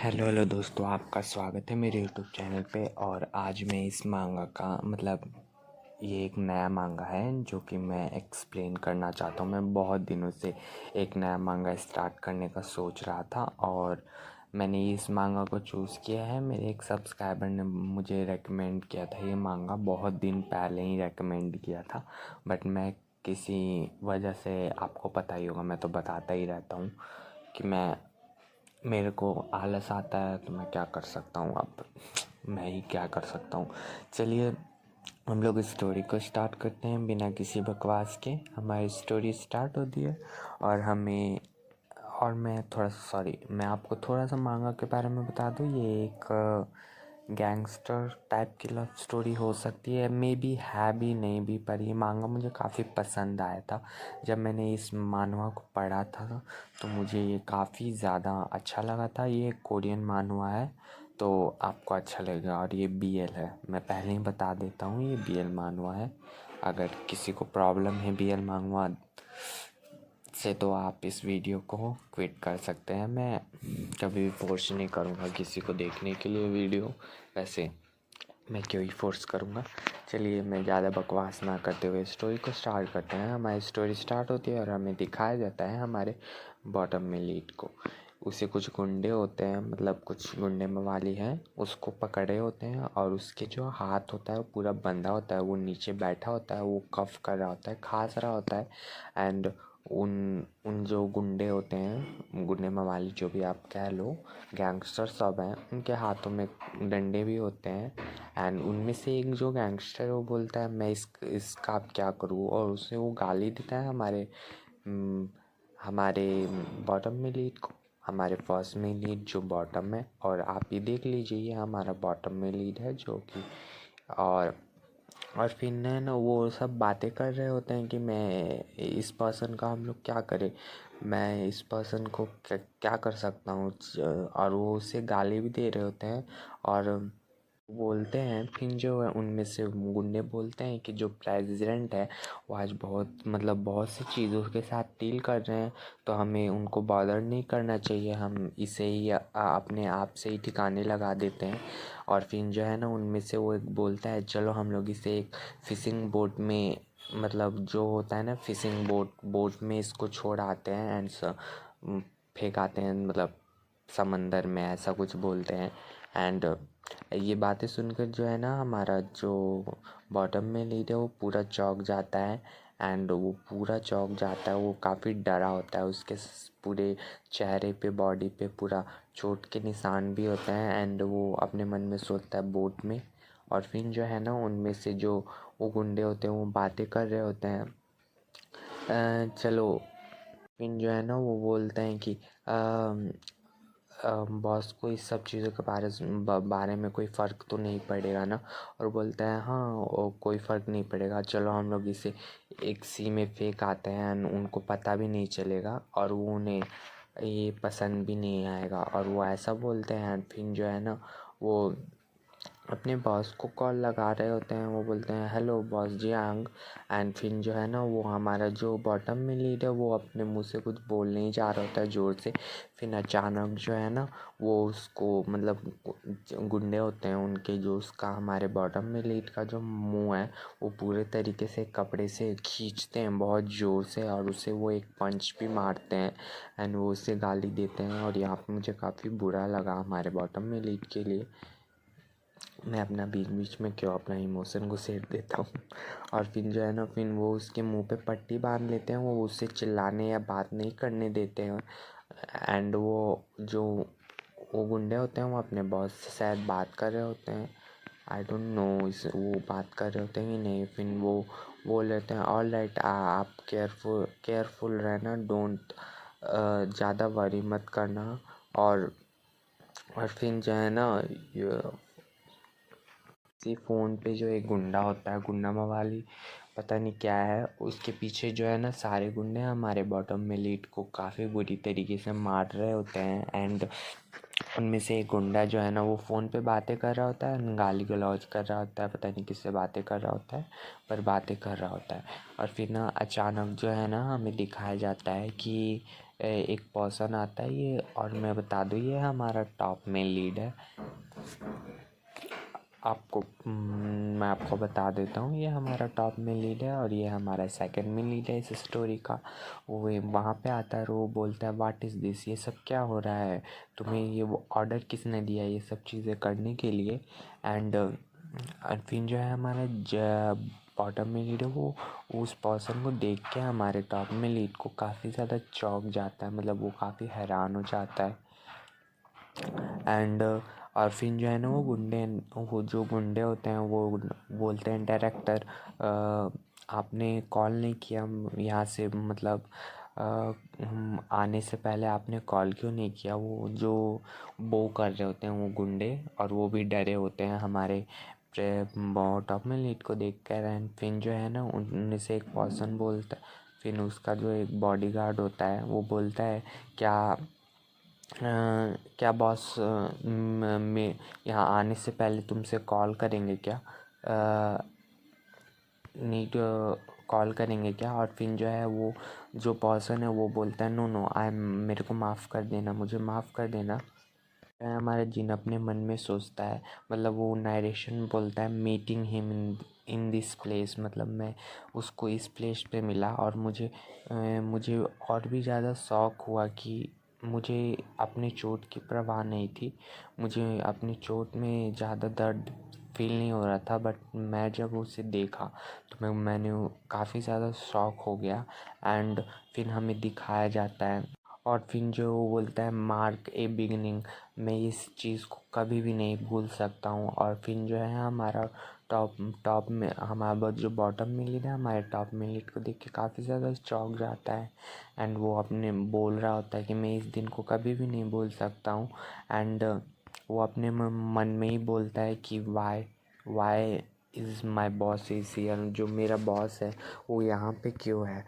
Hello दोस्तों, आपका स्वागत है मेरे यूट्यूब चैनल पे। और आज मैं इस मांगा का ये एक नया मांगा है जो कि मैं एक्सप्लेन करना चाहता हूँ। मैं बहुत दिनों से एक नया मांगा स्टार्ट करने का सोच रहा था और मैंने इस मांगा को चूज़ किया है। मेरे एक सब्सक्राइबर ने मुझे रेकमेंड किया था, ये मांगा बहुत दिन पहले ही रेकमेंड किया था, बट मैं किसी वजह से, आपको पता ही होगा, मैं तो बताता ही रहता हूँ कि मेरे को आलस आता है, तो मैं क्या कर सकता हूँ। अब मैं ही क्या कर सकता हूँ। चलिए हम लोग स्टोरी को स्टार्ट करते हैं बिना किसी बकवास के। हमारी स्टोरी स्टार्ट होती है और मैं आपको थोड़ा सा मांगा के बारे में बता दूँ। ये एक गैंगस्टर टाइप की लव स्टोरी हो सकती है, मे बी है भी नहीं भी, पर ये मांगा मुझे काफ़ी पसंद आया था। जब मैंने इस मानवा को पढ़ा था तो मुझे ये काफ़ी ज़्यादा अच्छा लगा था। ये कोरियन मानवा है तो आपको अच्छा लगेगा। और ये BL है, मैं पहले ही बता देता हूँ, ये BL मानवा है। अगर किसी को प्रॉब्लम है BL मानवा से तो आप इस वीडियो को क्विट कर सकते हैं। मैं कभी भी फोर्स नहीं करूँगा किसी को देखने के लिए वीडियो, वैसे मैं क्यों ही फोर्स करूँगा। चलिए मैं ज़्यादा बकवास ना करते हुए स्टोरी को स्टार्ट करते हैं। हमारी स्टोरी स्टार्ट होती है और हमें दिखाया जाता है हमारे बॉटम में लीड को। उसे कुछ गुंडे होते हैं, मतलब कुछ गुंडे मवाली हैं, उसको पकड़े होते हैं और उसके जो हाथ होता है वो पूरा बंधा होता है। वो नीचे बैठा होता है, वो कफ कर रहा होता है, खांस रहा होता है। एंड उन उन जो गुंडे होते हैं, गुंडे मवाली जो भी आप कह लो, गैंगस्टर सब हैं, उनके हाथों में डंडे भी होते हैं। एंड उनमें से एक जो गैंगस्टर है वो बोलता है मैं इसका अब क्या करूँ, और उसे वो गाली देता है हमारे बॉटम में लीड को, हमारे फर्स्ट में लीड जो बॉटम है। और आप ये देख लीजिए, ये हमारा बॉटम में लीड है जो कि और फिर ना वो सब बातें कर रहे होते हैं कि मैं इस पर्सन का हम लोग क्या करें, मैं इस पर्सन को क्या कर सकता हूँ। और वो उसे गाली भी दे रहे होते हैं और बोलते हैं। फिर जो है उनमें से गुंडे बोलते हैं कि जो प्रेसिडेंट है वो आज बहुत सी चीज़ों के साथ डील कर रहे हैं, तो हमें उनको बॉदर नहीं करना चाहिए, हम इसे ही अपने आप से ही ठिकाने लगा देते हैं। और फिर जो है ना उनमें से वो एक बोलता है चलो हम लोग इसे एक फिशिंग बोट में, जो होता है ना फिशिंग बोट में इसको छोड़ आते हैं एंड फेंक आते हैं, समंदर में, ऐसा कुछ बोलते हैं। एंड ये बातें सुनकर जो है ना हमारा जो बॉटम में लीड है वो पूरा चौंक जाता है। एंड वो पूरा चौंक जाता है, वो काफ़ी डरा होता है, उसके पूरे चेहरे पे, बॉडी पे पूरा चोट के निशान भी होते हैं। एंड वो अपने मन में सोचता है बोट में। और फिर जो है ना उनमें से जो वो गुंडे होते हैं वो बातें कर रहे होते हैं। चलो फिर जो है ना वो बोलते हैं कि बॉस को इस सब चीज़ों के बारे में कोई फ़र्क तो नहीं पड़ेगा ना। और बोलता है हाँ कोई फ़र्क नहीं पड़ेगा, चलो हम लोग इसे एक सी में फेंक आते हैं, उनको पता भी नहीं चलेगा और वो उन्हें ये पसंद भी नहीं आएगा। और वो ऐसा बोलते हैं। फिर जो है ना वो अपने बॉस को कॉल लगा रहे होते हैं, वो बोलते हैं हेलो बॉस जी आंग। एंड फिर जो है ना वो हमारा जो बॉटम में लीड है वो अपने मुंह से कुछ बोल नहीं जा रहा होता है ज़ोर से। फिर अचानक जो है ना वो उसको, गुंडे होते हैं उनके, जो उसका हमारे बॉटम में लीड का जो मुंह है वो पूरे तरीके से कपड़े से खींचते हैं बहुत ज़ोर से, और उसे वो एक पंच भी मारते हैं। एंड वो उसे गाली देते हैं। और यहाँ पर मुझे काफ़ी बुरा लगा हमारे बॉटम में लीड के लिए। मैं अपना बीच बीच में क्यों अपना इमोशन को सेट देता हूँ। और फिर जो है ना फिर वो उसके मुंह पे पट्टी बांध लेते हैं, वो उससे चिल्लाने या बात नहीं करने देते हैं। एंड वो गुंडे होते हैं वो अपने बॉस से शायद बात कर रहे होते हैं, आई डोंट नो वो बात कर रहे होते हैं कि नहीं। फिर वो बोल लेते हैं ऑल राइट, आप केयरफुल रहना, डोंट ज़्यादा वरी मत करना। और फिर जो है ना इसी फ़ोन पे जो एक गुंडा होता है, गुंडा मवाली पता नहीं क्या है, उसके पीछे जो है ना सारे गुंडे हमारे बॉटम में लीड को काफ़ी बुरी तरीके से मार रहे होते हैं। एंड उनमें से एक गुंडा जो है ना वो फ़ोन पे बातें कर रहा होता है, गाली गलौज कर रहा होता है, पता नहीं किससे बातें कर रहा होता है, पर बातें कर रहा होता है। और फिर ना अचानक जो है ना हमें दिखाया जाता है कि एक पर्सन आता है ये, और मैं बता दूँ ये हमारा टॉप में लीड है। मैं आपको बता देता हूँ, ये हमारा टॉप में लीड है और ये हमारा सेकंड में लीड है इस स्टोरी का। वो वहाँ पे आता है और वो बोलता है व्हाट इज़ दिस, ये सब क्या हो रहा है, तुम्हें ये वो ऑर्डर किसने दिया ये सब चीज़ें करने के लिए। एंड फिर जो है हमारा बॉटम में लीड है, वो उस पर्सन को देख के हमारे टॉप में लीड को काफ़ी ज़्यादा चौंक जाता है, मतलब वो काफ़ी हैरान हो जाता है। एंड और फिर जो है ना वो जो गुंडे होते हैं वो बोलते हैं डायरेक्टर, आपने कॉल नहीं किया यहाँ से, मतलब आने से पहले आपने कॉल क्यों नहीं किया। वो जो बो कर रहे होते हैं वो गुंडे, और वो भी डरे होते हैं हमारे टॉप में लीड को देख कर। एंड फिर जो है ना उनमें से एक पर्सन बोलता है, फिर उसका जो एक बॉडीगार्ड होता है वो बोलता है क्या बॉस मैं यहाँ आने से पहले तुमसे कॉल करेंगे क्या, नीड कॉल करेंगे क्या। और फिर जो है वो जो पर्सन है वो बोलता है नो मेरे को माफ़ कर देना, मुझे माफ़ कर देना। हमारा जिन अपने मन में सोचता है, मतलब वो नरेशन बोलता है meeting him in this place, मतलब मैं उसको इस प्लेस पे मिला और मुझे और भी ज़्यादा शौक हुआ कि मुझे अपनी चोट की परवाह नहीं थी, मुझे अपनी चोट में ज़्यादा दर्द फील नहीं हो रहा था, बट मैं जब उसे देखा तो मैंने काफ़ी ज़्यादा शॉक हो गया। एंड फिर हमें दिखाया जाता है और फिर जो वो बोलता है मार्क ए बिगनिंग, मैं इस चीज़ को कभी भी नहीं भूल सकता हूँ। और फिर जो है हमारा टॉप में हमारा जो बॉटम में लीड है हमारे टॉप में लीड को देख के काफ़ी ज़्यादा चौंक जाता है। एंड वो अपने बोल रहा होता है कि मैं इस दिन को कभी भी नहीं भूल सकता हूँ। एंड वो अपने मन में ही बोलता है कि why is my boss is here, जो मेरा बॉस है वो यहाँ पे क्यों है।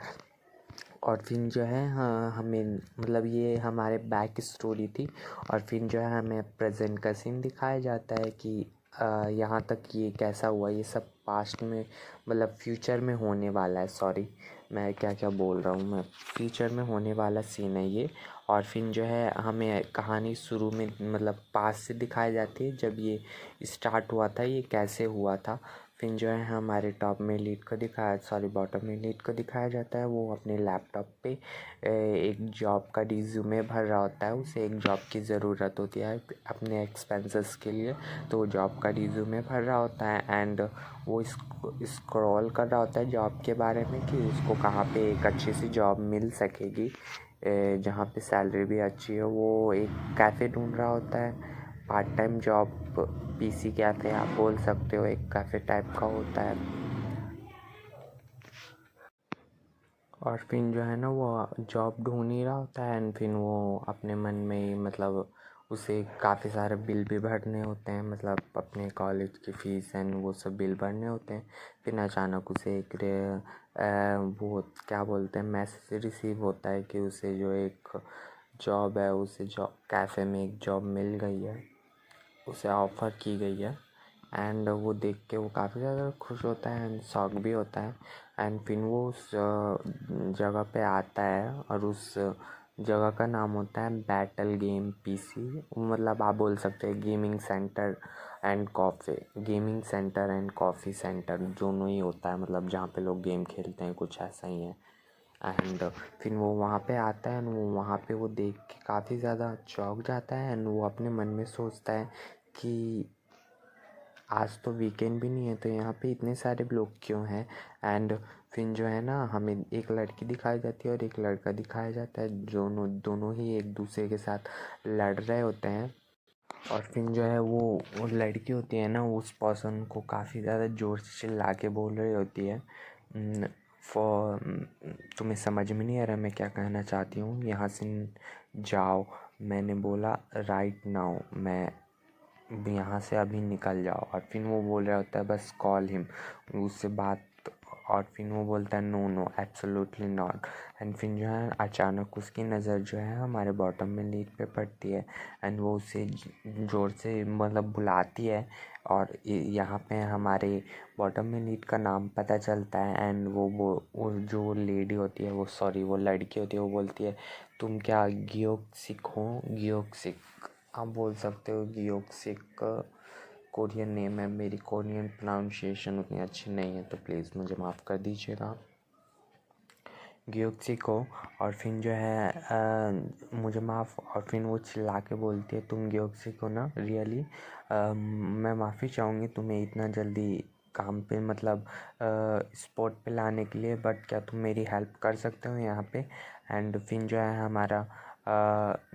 और फिर जो है हाँ हमें मतलब ये हमारे बैक स्टोरी थी। और फिर जो है हमें प्रेजेंट का सीन दिखाया जाता है कि यहाँ तक ये कैसा हुआ, ये सब पास्ट में मतलब फ्यूचर में होने वाला है। सॉरी मैं क्या क्या बोल रहा हूँ, मैं फ्यूचर में होने वाला सीन है ये। और फिर जो है हमें कहानी शुरू में मतलब पास्ट से दिखाई जाती है, जब ये स्टार्ट हुआ था ये कैसे हुआ था। फिर जो है हमारे टॉप में लीड को बॉटम में लीड को दिखाया जाता है, वो अपने लैपटॉप पे एक जॉब का रिज्यूमे भर रहा होता है, उसे एक जॉब की ज़रूरत होती है अपने एक्सपेंसेस के लिए, तो वो जॉब का रिज्यूमे भर रहा होता है। एंड वो स्क्रॉल कर रहा होता है जॉब के बारे में कि उसको कहाँ पे एक अच्छी सी जॉब मिल सकेगी जहाँ पे सैलरी भी अच्छी हो। वो एक कैफ़े ढूंढ रहा होता है, part time job, PC cafe आप बोल सकते हो, एक कैफ़े टाइप का होता है। और फिर जो है ना वो जॉब ढूंढ ही रहा होता है। एंड फिर वो अपने मन में ही मतलब उसे काफ़ी सारे बिल भी भरने होते हैं, मतलब अपने कॉलेज की फ़ीस एंड वो सब बिल भरने होते हैं। फिर अचानक उसे एक वो क्या बोलते हैं मैसेज रिसीव होता है कि उसे जो एक जॉब है, उसे जॉब कैफ़े में एक जॉब मिल गई है, उसे ऑफ़र की गई है। एंड वो देख के वो काफ़ी ज़्यादा खुश होता है एंड शॉक भी होता है। एंड फिर वो उस जगह पे आता है और उस जगह का नाम होता है बैटल गेम पीसी, मतलब आप बोल सकते हैं gaming centre and coffee centre दोनों ही होता है, मतलब जहाँ पे लोग गेम खेलते हैं, कुछ ऐसा ही है। एंड फिर वो वहाँ पे आता है एंड वो वहाँ पे वो देख के काफ़ी ज़्यादा चौंक जाता है। एंड वो अपने मन में सोचता है कि आज तो वीकेंड भी नहीं है तो यहाँ पे इतने सारे लोग क्यों हैं। एंड फिर जो है ना हमें एक लड़की दिखाई जाती है और एक लड़का दिखाया जाता है, दोनों ही एक दूसरे के साथ लड़ रहे होते हैं। और फिर जो है वो लड़की होती है ना उस पर्सन को काफ़ी ज़्यादा ज़ोर से चिल्ला के बोल रही होती है फॉर तुम्हें समझ में नहीं आ रहा मैं क्या कहना चाहती हूँ, यहाँ से जाओ। मैंने बोला राइट नाउ, मैं यहाँ से अभी निकल जाओ। और फिर वो बोल रहा होता है बस कॉल हिम, उससे बात और फिर वो बोलता है no no absolutely not. And फिर जो है अचानक उसकी नज़र जो है हमारे बॉटम में लीड पे पड़ती है एंड वो उसे ज़ोर से मतलब बुलाती है और यहाँ पे हमारे बॉटम में लीड का नाम पता चलता है। एंड वो जो लेडी होती है वो लड़की होती है, वो बोलती है तुम क्या ग्योक्सिक हो? ग्योक्सिक आप बोल सकते हो। ग्योक्सिक कोरियन नेम है, मेरी कोरियन प्रोनाउंसिएशन उतनी अच्छी नहीं है तो प्लीज़ मुझे माफ़ कर दीजिएगा। ग्योक्सी को और फिर जो है मुझे माफ़, और फिर वो चिल्ला के बोलती है तुम ग्योक्सी को ना रियली मैं माफ़ी चाहूँगी तुम्हें इतना जल्दी काम पे मतलब स्पॉट पे लाने के लिए, बट क्या तुम मेरी हेल्प कर सकते हो यहाँ पे? एंड फिर जो है हमारा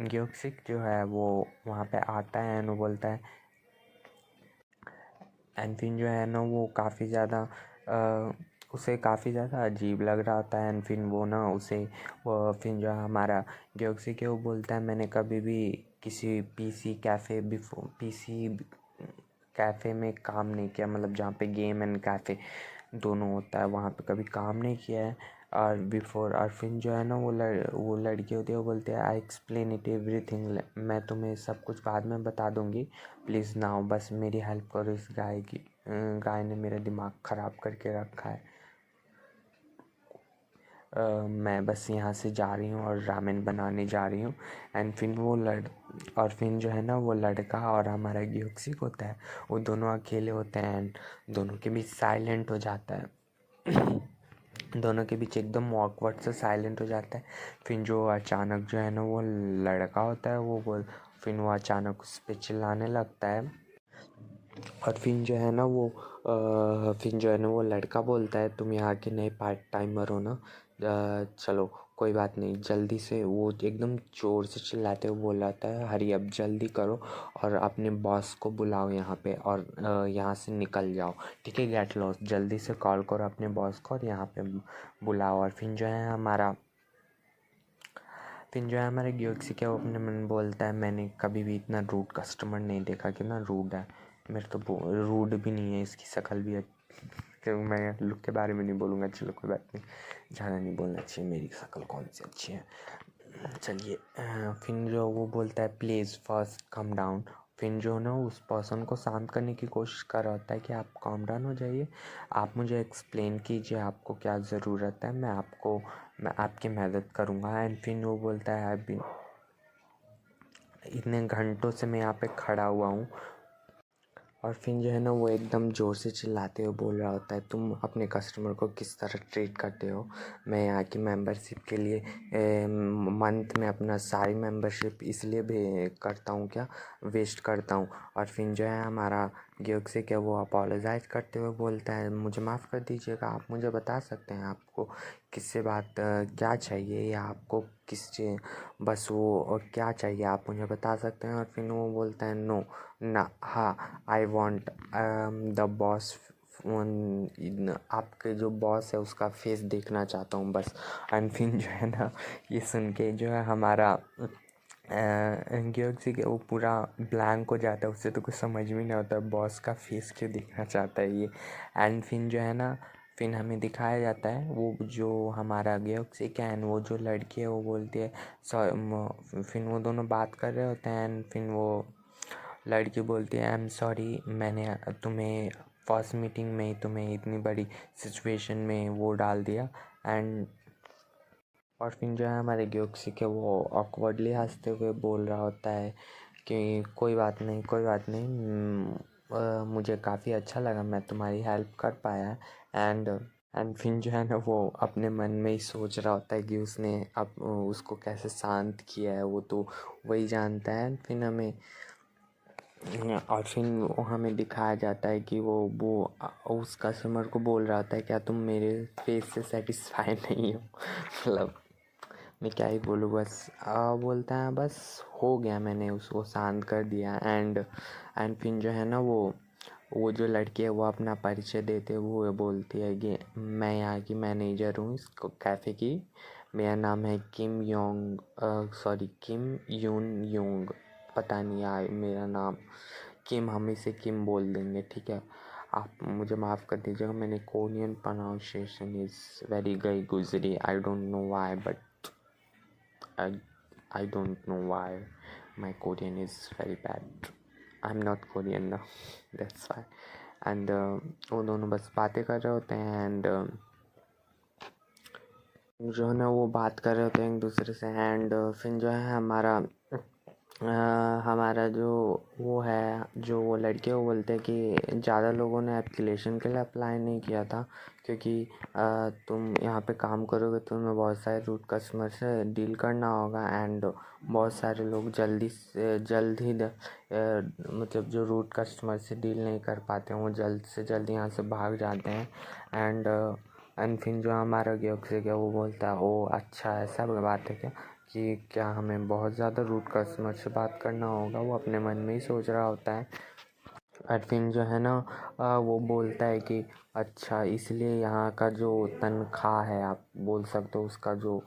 ग्योक्सिक जो है वो वहाँ पे आता है एंड वो बोलता है एंड फिर जो है ना वो काफ़ी ज़्यादा उसे काफ़ी ज़्यादा अजीब लग रहा होता है। एंड फिर वो ना उसे वो फिर जो हमारा ग्योक्सी के वो बोलता है मैंने कभी भी किसी पीसी कैफ़े में काम नहीं किया, मतलब जहाँ पे गेम एंड कैफ़े दोनों होता है वहाँ पे कभी काम नहीं किया है और बिफोर। और फिर जो है ना वो लड़की होती है वो बोलती है आई एक्सप्लेन इट एवरीथिंग, मैं तुम्हें सब कुछ बाद में बता दूँगी, प्लीज़ नाउ बस मेरी हेल्प करो। इस गाय ने मेरा दिमाग ख़राब करके रखा है। मैं बस यहाँ से जा रही हूँ और रामेन बनाने जा रही हूँ। एंड फिर और फिर जो है ना वो लड़का और हमारा ग्योक्सिक होता है वो दोनों अकेले होते हैं एंड दोनों के बीच साइलेंट हो जाता है। दोनों के बीच एकदम ऑकवर्ड से साइलेंट हो जाता है। फिर जो अचानक जो है ना वो लड़का होता है फिर वो अचानक उस पर चिल्लाने लगता है और फिर जो है ना वो लड़का बोलता है तुम यहाँ के नए पार्ट टाइमर हो ना, चलो कोई बात नहीं, जल्दी से वो एकदम ज़ोर से चिल्लाते हुए बोल रहा है हरी अब जल्दी करो और अपने बॉस को बुलाओ यहाँ पे और यहाँ से निकल जाओ, ठीक है, गेट लॉस्ट, जल्दी से कॉल करो अपने बॉस को और यहाँ पे बुलाओ। और फिर जो है हमारा ग्योक्सी क्या वो अपने मन बोलता है मैंने कभी भी इतना रूड कस्टमर नहीं देखा, कितना रूड है, मेरे तो रूड भी नहीं है, इसकी शक्ल भी है। क्यों मैं लुक के बारे में नहीं बोलूँगा, चलो कोई बात नहीं, ज़्यादा नहीं बोलना चाहिए, मेरी शक्ल कौन सी अच्छी है। चलिए फिर जो वो बोलता है प्लीज़ फर्स्ट कम डाउन। फिर जो ना उस पर्सन को शांत करने की कोशिश कर रहा होता है कि आप काम डाउन हो जाइए, आप मुझे एक्सप्लेन कीजिए आपको क्या ज़रूरत है, मैं आपकी मदद करूँगा। एंड फिर वो बोलता है अभी इतने घंटों से मैं यहाँ पे खड़ा हुआ हूँ। और फिर जो है ना वो एकदम ज़ोर से चिल्लाते हुए बोल रहा होता है तुम अपने कस्टमर को किस तरह ट्रीट करते हो, मैं यहाँ की मेंबरशिप के लिए मंथ में अपना सारी मेंबरशिप इसलिए भी करता हूँ क्या वेस्ट करता हूँ। और फिर जो है हमारा ग्योक्सिक है वो अपोलोजाइज़ करते हुए बोलता है मुझे माफ़ कर दीजिएगा, आप मुझे बता सकते हैं आपको किससे बात क्या चाहिए या आपको बस वो क्या चाहिए आप मुझे बता सकते हैं। और फिर वो बोलता है नो ना हाँ आई वॉन्ट द बॉस, आपके जो बॉस है उसका फेस देखना चाहता हूँ बस। एंड फिर जो है ना ये सुन के जो है हमारा ग्योक्सिक वो पूरा ब्लैंक हो जाता है, उससे तो कुछ समझ में नहीं आता बॉस का फेस क्यों देखना चाहता है ये। एंड फिर जो है ना फिर हमें दिखाया जाता है वो जो हमारा ग्योक्सिक है एंड वो जो लड़की है वो बोलती है फिर वो दोनों बात कर रहे होते हैं एंड फिर वो लड़की बोलती है आई एम सॉरी मैंने तुम्हें फर्स्ट मीटिंग में ही तुम्हें इतनी बड़ी सिचुएशन में वो डाल दिया। एंड और फिर जो है हमारे ग्योक्सिक है वो ऑकवर्डली हंसते हुए बोल रहा होता है कि कोई बात नहीं कोई बात नहीं, मुझे काफ़ी अच्छा लगा मैं तुम्हारी हेल्प कर पाया। एंड फिर जो है ना वो अपने मन में ही सोच रहा होता है कि उसने अब उसको कैसे शांत किया है वो तो वही जानता है। फिर हमें दिखाया जाता है कि वो उस कस्टमर को बोल रहा था क्या तुम मेरे फेस से सेटिस्फाई नहीं हो मतलब मैं क्या ही बोलूँ बस बोलता है बस हो गया मैंने उसको शांत कर दिया। एंड फिर जो है ना वो जो लड़की है वो अपना परिचय देते हुए बोलती है कि मैं यहाँ की मैनेजर हूँ इस कैफ़े की, मेरा नाम है किम यून योंग, पता नहीं यार मेरा नाम किम, हम इसे किम बोल देंगे ठीक है। आप मुझे माफ़ कर दीजिएगा, मैंने कोरियन प्रोनाउंसिएशन इज़ वेरी गई गुजरी, I don't know why but I don't know why my Korean is very bad. I'm not Korean now. That's why. And वो दोनों बस बातें कर रहे होते हैं एंड जो है ना वो बात कर रहे होते हैं एक दूसरे से एंड फिर जो है हमारा जो वो है जो वो लड़के वो बोलते हैं कि ज़्यादा लोगों ने एप्लीकेशन के लिए अप्लाई नहीं किया था क्योंकि तुम यहाँ पे काम करोगे तो तुम्हें बहुत सारे रूट कस्टमर से डील करना होगा एंड बहुत सारे लोग जल्द ही मतलब जो रूट कस्टमर से डील नहीं कर पाते हैं वो जल्द से जल्द यहाँ से भाग जाते हैं एंड फिर जो हमारा गियोक से क्या वो बोलता है ओ अच्छा ऐसा बात है कि क्या हमें बहुत ज़्यादा रूट कस्टमर से बात करना होगा। वो अपने मन में ही सोच रहा होता है। और फिर जो है ना वो बोलता है कि अच्छा इसलिए यहाँ का जो तनख्वाह है आप बोल सकते हो उसका जो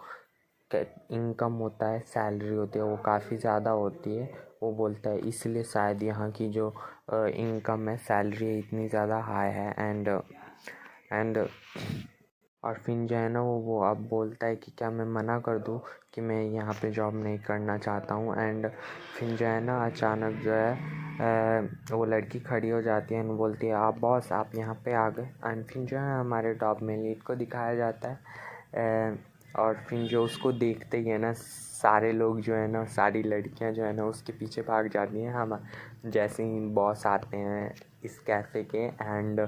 इनकम होता है सैलरी होती है वो काफ़ी ज़्यादा होती है। वो बोलता है इसलिए शायद यहाँ की जो इनकम है सैलरी इतनी ज़्यादा हाई है एंड और फिर जो है ना वो अब बोलता है कि क्या मैं मना कर दूँ कि मैं यहाँ पे जॉब नहीं करना चाहता हूँ। एंड फिर जो है ना अचानक जो है वो लड़की खड़ी हो जाती है एंड बोलती है आप बॉस आप यहाँ पे आ गए। एंड फिर जो है हमारे टॉप में लीड को दिखाया जाता है और फिर जो उसको देखते ही है ना सारे लोग जो है ना सारी लड़कियाँ जो है ना उसके पीछे भाग जाती हैं। हम जैसे ही बॉस आते हैं इस कैफ़े के एंड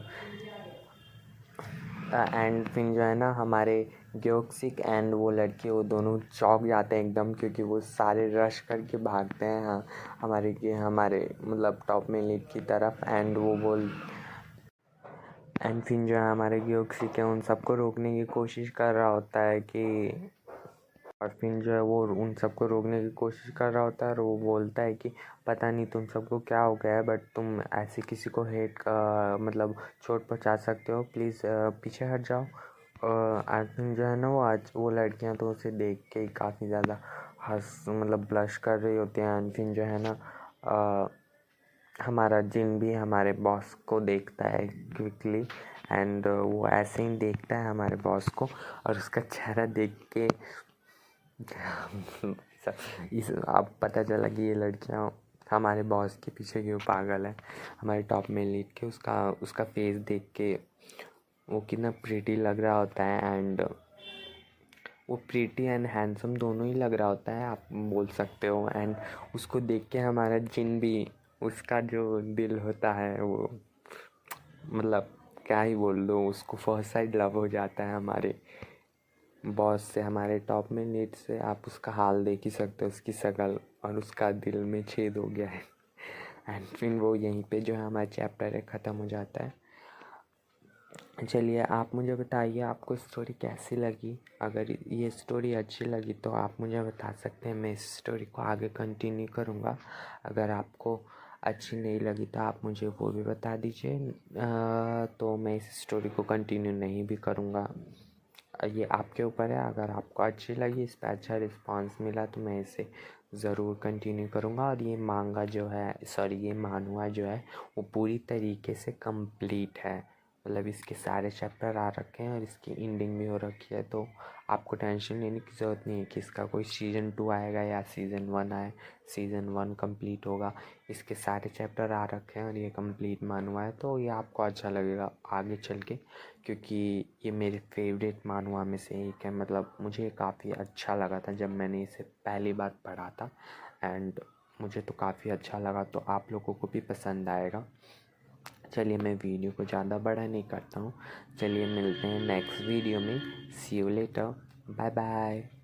फिर जो है ना हमारे ग्योक्सिक एंड वो लड़के वो दोनों चौंक जाते हैं एकदम क्योंकि वो सारे रश करके भागते हैं हाँ हमारे मतलब टॉप में लीड की तरफ एंड फिर जो है हमारे ग्योक्सिक है उन सबको रोकने की कोशिश कर रहा होता है कि और फिर जो है वो उन सबको रोकने की कोशिश कर रहा होता है और वो बोलता है कि पता नहीं तुम सबको क्या हो गया है बट तुम ऐसे किसी को मतलब चोट पहुंचा सकते हो, प्लीज़ पीछे हट जाओ। और फिर जो है ना वो लड़कियां तो उसे देख के काफ़ी ज़्यादा मतलब ब्लश कर रही होती हैं। एंड फिर जो है ना हमारा जिन भी हमारे बॉस को देखता है क्विकली एंड वो ऐसे ही देखता है हमारे बॉस को और उसका चेहरा देख के अब पता चला कि ये लड़कियां हमारे बॉस के पीछे क्यों पागल है। हमारे टॉप में लीड के उसका फेस देख के वो कितना प्रीटी लग रहा होता है एंड वो प्रीटी एंड हैंडसम दोनों ही लग रहा होता है आप बोल सकते हो। एंड उसको देख के हमारा जिन भी उसका जो दिल होता है वो मतलब क्या ही बोल दो उसको फर्स्ट साइड लव हो जाता है हमारे बॉस से हमारे टॉप में लीड से। आप उसका हाल देख ही सकते हो उसकी शक्ल और उसका दिल में छेद हो गया है। एंड फिर वो यहीं पे जो है हमारा चैप्टर है ख़त्म हो जाता है। चलिए आप मुझे बताइए आपको स्टोरी कैसी लगी। अगर ये स्टोरी अच्छी लगी तो आप मुझे बता सकते हैं, मैं इस स्टोरी को आगे कंटिन्यू करूँगा। अगर आपको अच्छी नहीं लगी तो आप मुझे वो भी बता दीजिए, तो मैं इस स्टोरी को कंटिन्यू नहीं भी करूँगा। ये आपके ऊपर है। अगर आपको अच्छी लगी, इस पर अच्छा रिस्पांस मिला तो मैं इसे ज़रूर कंटिन्यू करूँगा। और ये ये मानुआ जो है वो पूरी तरीके से कंप्लीट है, मतलब इसके सारे चैप्टर आ रखे हैं और इसकी एंडिंग भी हो रखी है। तो आपको टेंशन लेने की ज़रूरत नहीं है कि इसका कोई सीज़न 2 आएगा या सीज़न 1 आए। सीज़न 1 कंप्लीट होगा, इसके सारे चैप्टर आ रखे हैं और ये कंप्लीट मानुआ है। तो ये आपको अच्छा लगेगा आगे चल के, क्योंकि ये मेरे फेवरेट मानुआ में से एक है। मतलब मुझे काफ़ी अच्छा लगा था जब मैंने इसे पहली बार पढ़ा था एंड मुझे तो काफ़ी अच्छा लगा। तो आप लोगों को भी पसंद आएगा। चलिए मैं वीडियो को ज़्यादा बड़ा नहीं करता हूँ। चलिए मिलते हैं नेक्स्ट वीडियो में। सी यू लेटर, बाय बाय।